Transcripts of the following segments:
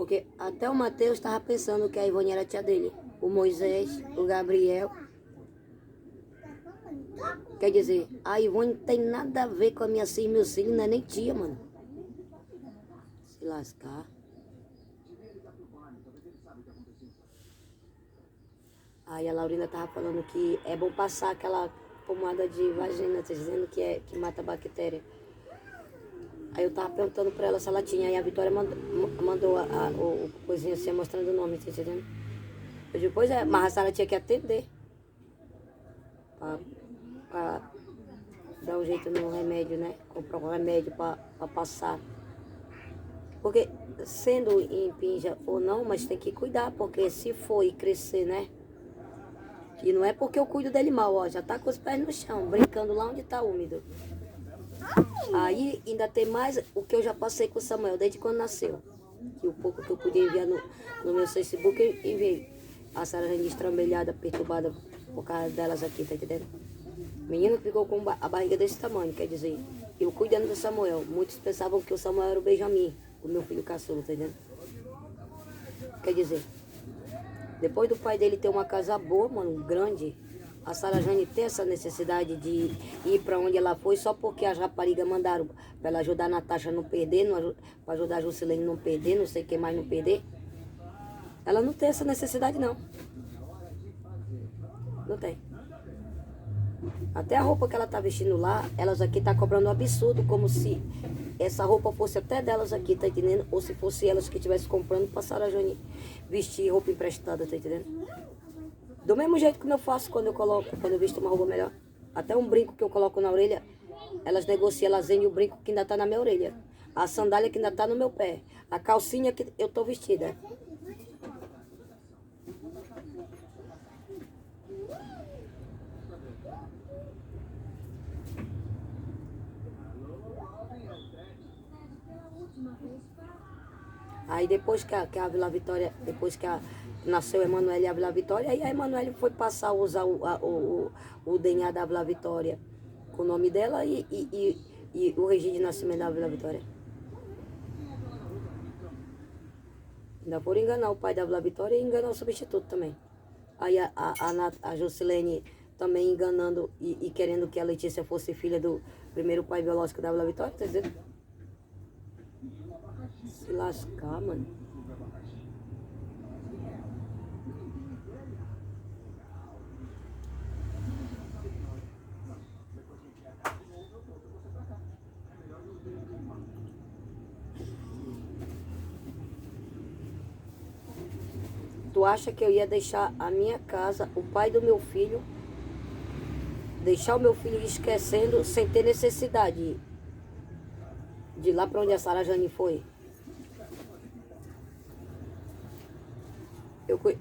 Porque até o Mateus estava pensando que a Ivone era tia dele. O Moisés, o Gabriel. Quer dizer, a Ivone não tem nada a ver com a minha filha e meus filhos, não é nem tia, mano. Se lascar. Aí a Laurina tava falando que é bom passar aquela pomada de vagina, tá dizendo que mata a bactéria. Aí eu tava perguntando pra ela se ela tinha, aí a Vitória mandou o coisinho assim, mostrando o nome, tá entendendo? Eu digo, pois é, mas a Sara tinha que atender. Pra dar um jeito no remédio, né? Comprar um remédio pra passar. Porque sendo em pinja ou não, mas tem que cuidar, porque se for e crescer, né? E não é porque eu cuido dele mal, ó, já tá com os pés no chão, brincando lá onde tá úmido. Aí ainda tem mais o que eu já passei com o Samuel desde quando nasceu. Que o pouco que eu podia enviar no meu Facebook, eu enviei. A Sara Jane estrambelhada, perturbada por causa delas aqui, tá entendendo? Menino que ficou com a barriga desse tamanho, quer dizer, eu cuidando do Samuel. Muitos pensavam que o Samuel era o Benjamin, o meu filho caçula, tá entendendo? Quer dizer, depois do pai dele ter uma casa boa, mano, grande, a Sara Jane tem essa necessidade de ir pra onde ela foi só porque as raparigas mandaram pra ela ajudar a Natasha a não perder, pra ajudar a Juscelene a não perder, não sei quem mais não perder. Ela não tem essa necessidade, não. Não tem. Até a roupa que ela tá vestindo lá, elas aqui tá cobrando um absurdo, como se essa roupa fosse até delas aqui, tá entendendo? Ou se fosse elas que estivessem comprando pra Sara Jane vestir roupa emprestada, tá entendendo? Do mesmo jeito que eu faço quando eu visto uma roupa melhor. Até um brinco que eu coloco na orelha, elas negociam, elas vendem o brinco que ainda tá na minha orelha. A sandália que ainda tá no meu pé. A calcinha que eu tô vestida. Aí depois que a Vila Vitória, depois que nasceu a Emanuele e a Vila Vitória, aí a Emanuele foi passar a usar o DNA da Vila Vitória com o nome dela e o registro de nascimento da Vila Vitória. Ainda foram enganar o pai da Vila Vitória e enganar o substituto também. Aí a Juscelene também enganando e querendo que a Letícia fosse filha do primeiro pai biológico da Vila Vitória, tá dizendo? Se lascar, mano. Tu acha que eu ia deixar a minha casa, o pai do meu filho, deixar o meu filho esquecendo sem ter necessidade de ir lá pra onde a Sara Jane foi?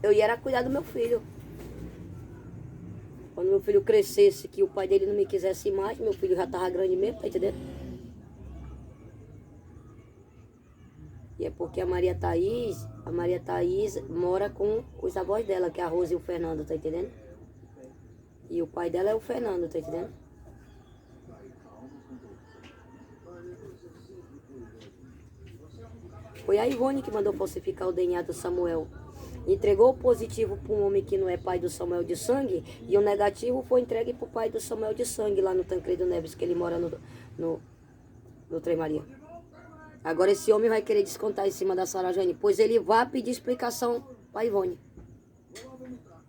Eu ia cuidar do meu filho. Quando meu filho crescesse, que o pai dele não me quisesse mais, meu filho já tava grande mesmo, tá entendendo? E é porque a Maria Thaís mora com os avós dela, que é a Rose e o Fernando, tá entendendo? E o pai dela é o Fernando, tá entendendo? Foi a Ivone que mandou falsificar o DNA do Samuel. Entregou o positivo para um homem que não é pai do Samuel de sangue, e o negativo foi entregue para o pai do Samuel de sangue, lá no Tancredo Neves, que ele mora no Trem Maria. Agora esse homem vai querer descontar em cima da Sara Jane, pois ele vai pedir explicação para a Ivone.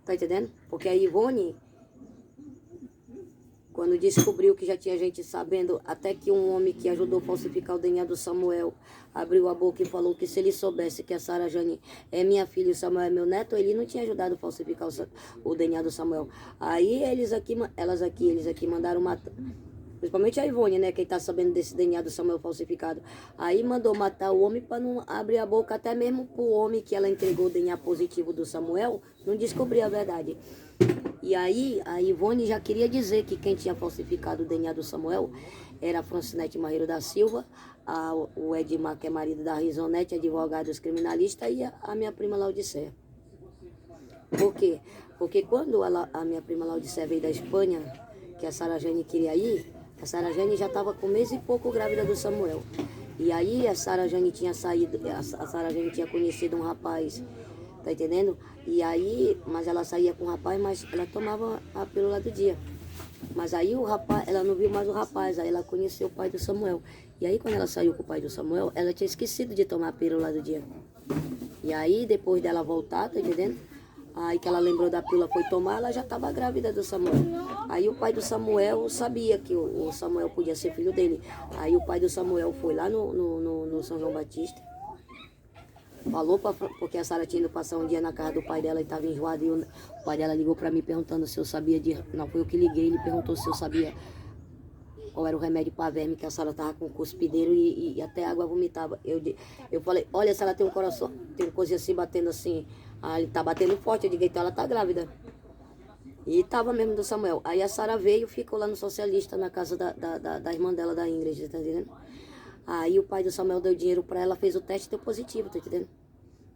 Tá entendendo? Porque a Ivone, quando descobriu que já tinha gente sabendo, até que um homem que ajudou a falsificar o DNA do Samuel abriu a boca e falou que se ele soubesse que a Sara Jane é minha filha e o Samuel é meu neto, ele não tinha ajudado a falsificar o DNA do Samuel. Aí eles aqui mandaram matar, principalmente a Ivone, né, quem tá sabendo desse DNA do Samuel falsificado. Aí mandou matar o homem para não abrir a boca, até mesmo pro homem que ela entregou o DNA positivo do Samuel não descobrir a verdade. E aí a Ivone já queria dizer que quem tinha falsificado o DNA do Samuel era a Francinete Marreiro da Silva, o Edmar, que é marido da Risonete, advogado dos criminalistas, e a minha prima Laodiceia. Por quê? Porque quando a minha prima Laodiceia veio da Espanha, que a Sara Jane queria ir, a Sara Jane já estava com 1 mês e pouco grávida do Samuel. E aí a Sara Jane tinha saído, a Sara Jane tinha conhecido um rapaz, tá entendendo? E aí, mas ela saía com o rapaz, mas ela tomava a pílula do dia. Mas aí o rapaz, ela não viu mais o rapaz, aí ela conheceu o pai do Samuel. E aí quando ela saiu com o pai do Samuel, ela tinha esquecido de tomar a pílula do dia. E aí depois dela voltar, tá entendendo? Aí que ela lembrou da pílula, foi tomar, ela já estava grávida do Samuel. Aí o pai do Samuel sabia que o Samuel podia ser filho dele. Aí o pai do Samuel foi lá no São João Batista. Falou porque a Sara tinha ido passar um dia na casa do pai dela e estava enjoada. E o pai dela ligou para mim perguntando se eu sabia de... Não, foi eu que liguei, ele perguntou se eu sabia qual era o remédio para verme, que a Sara estava com cuspideiro e até água vomitava. Eu falei, olha, se ela tem um coração, tem uma coisa assim batendo assim, ele tá batendo forte. Eu digo, então ela tá grávida. E tava mesmo do Samuel. Aí a Sara veio e ficou lá no Socialista, na casa da irmã dela, da Ingrid, tá entendendo? Aí o pai do Samuel deu dinheiro para ela, fez o teste e deu positivo, tá entendendo?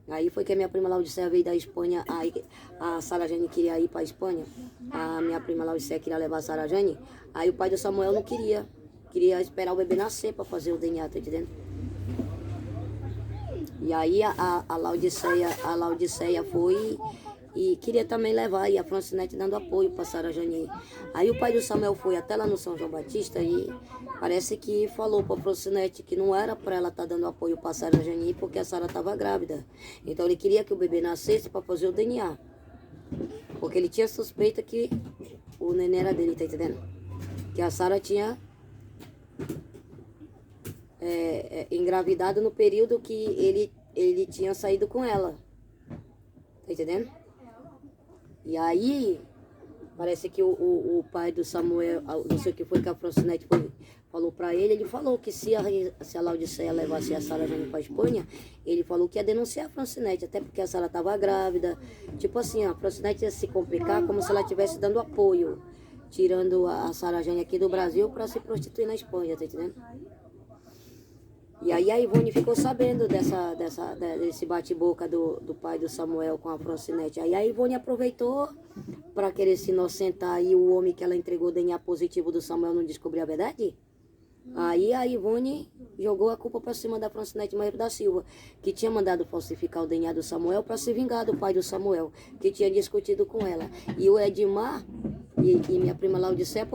Aí foi que a minha prima Laudicea veio da Espanha, aí a Sara Jane queria ir para a Espanha, a minha prima Laudicea queria levar a Sara Jane, aí o pai do Samuel não queria esperar o bebê nascer para fazer o DNA, tá entendendo? E aí a Laodiceia foi e queria também levar, e a Francinete dando apoio para Sara Jane. Aí o pai do Samuel foi até lá no São João Batista e parece que falou para a Francinete que não era para ela estar dando apoio para Sara Jane porque a Sara estava grávida. Então ele queria que o bebê nascesse para fazer o DNA. Porque ele tinha suspeita que o neném era dele, tá entendendo? Que a Sara tinha engravidado no período que ele tinha saído com ela. Tá entendendo? E aí, parece que o pai do Samuel, não sei o que foi que a Francinete falou pra ele falou que se a Laodiceia levasse a Sara Jane pra Espanha, ele falou que ia denunciar a Francinete, até porque a Sara tava grávida. Tipo assim, a Francinete ia se complicar como se ela estivesse dando apoio, tirando a Sara Jane aqui do Brasil pra se prostituir na Espanha, tá entendendo? E aí a Ivone ficou sabendo desse bate-boca do pai do Samuel com a Francinete. Aí a Ivone aproveitou para querer se inocentar e o homem que ela entregou o DNA positivo do Samuel não descobriu a verdade. Aí a Ivone jogou a culpa para cima da Francinete Maíra da Silva, que tinha mandado falsificar o DNA do Samuel para se vingar do pai do Samuel, que tinha discutido com ela. E o Edmar e minha prima Laudicea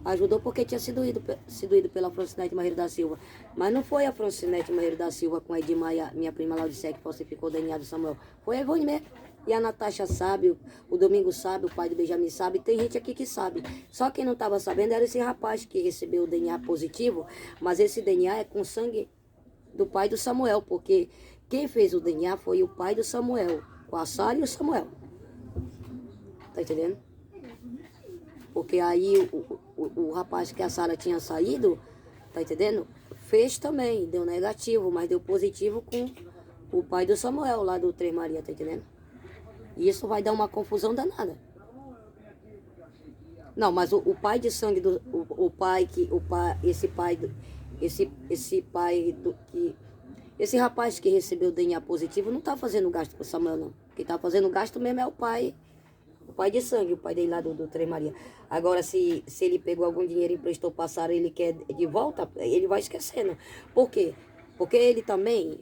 ajudou porque tinha sido ido pela Francinete Maíra da Silva. Mas não foi a Francinete Maíra da Silva com a Edmar e a minha prima Laudicea que falsificou o DNA do Samuel. Foi a Ivone mesmo. E a Natasha sabe, o Domingo sabe, o pai do Benjamin sabe, tem gente aqui que sabe. Só quem não estava sabendo era esse rapaz que recebeu o DNA positivo, mas esse DNA é com sangue do pai do Samuel, porque quem fez o DNA foi o pai do Samuel, com a Sara e o Samuel. Tá entendendo? Porque aí o rapaz que a Sara tinha saído, tá entendendo? Fez também, deu negativo, mas deu positivo com o pai do Samuel, lá do Três Maria, tá entendendo? E isso vai dar uma confusão danada. Não, mas o pai de sangue do esse rapaz que recebeu o DNA positivo não tá fazendo gasto pro Samuel, não. Quem tá fazendo gasto mesmo é o pai de sangue, o pai dele lá do Três Maria. Agora, se ele pegou algum dinheiro e emprestou pra Sara e ele quer de volta, ele vai esquecendo. Por quê? Porque ele também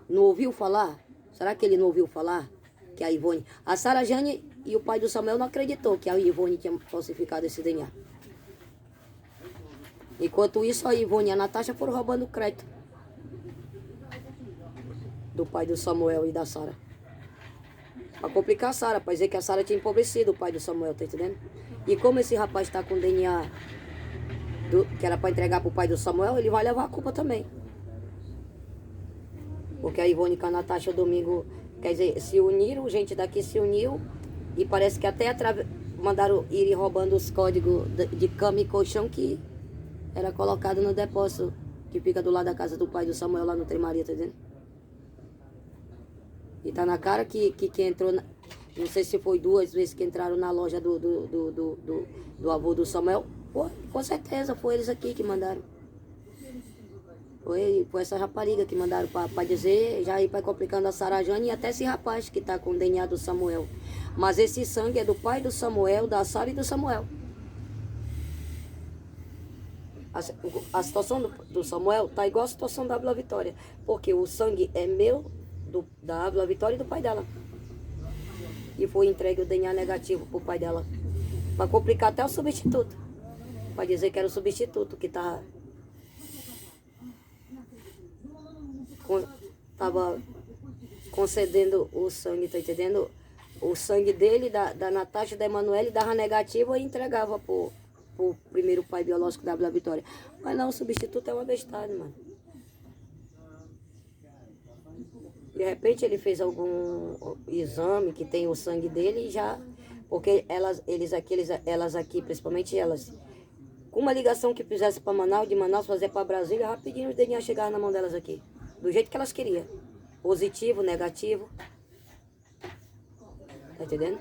não ouviu falar. Será que ele não ouviu falar que a Ivone... A Sara Jane e o pai do Samuel não acreditou que a Ivone tinha falsificado esse DNA. Enquanto isso, a Ivone e a Natasha foram roubando o crédito do pai do Samuel e da Sara. Pra complicar a Sara, pra dizer que a Sara tinha empobrecido o pai do Samuel, tá entendendo? E como esse rapaz tá com DNA que era pra entregar pro pai do Samuel, ele vai levar a culpa também. Porque a Ivone com a Natasha o domingo, quer dizer, se uniram, gente daqui se uniu e parece que até mandaram ir roubando os códigos de cama e colchão que era colocado no depósito que fica do lado da casa do pai do Samuel lá no Três Maria, tá entendendo? E tá na cara que quem entrou, não sei se foi 2 vezes que entraram na loja do avô do Samuel, com certeza foi eles aqui que mandaram. Foi essa rapariga que mandaram pra dizer, já ir pra complicando a Sara Jane e até esse rapaz que tá com o DNA do Samuel. Mas esse sangue é do pai do Samuel, da Sara e do Samuel. A situação do Samuel tá igual a situação da Ávila Vitória. Porque o sangue é meu, da Ávila Vitória e do pai dela. E foi entregue o DNA negativo pro pai dela. Pra complicar até o substituto. Pra dizer que era o substituto que tava concedendo o sangue, tá entendendo? O sangue dele, da Natasha, da Emanuele, dava negativo e entregava pro primeiro pai biológico da Vitória. Mas não, o substituto é uma bestagem, mano. De repente ele fez algum exame que tem o sangue dele e já... Porque elas aqui, principalmente elas, com uma ligação que fizesse para Manaus, de Manaus fazer para Brasília, rapidinho os DNA chegavam na mão delas aqui. Do jeito que elas queriam. Positivo, negativo. Tá entendendo?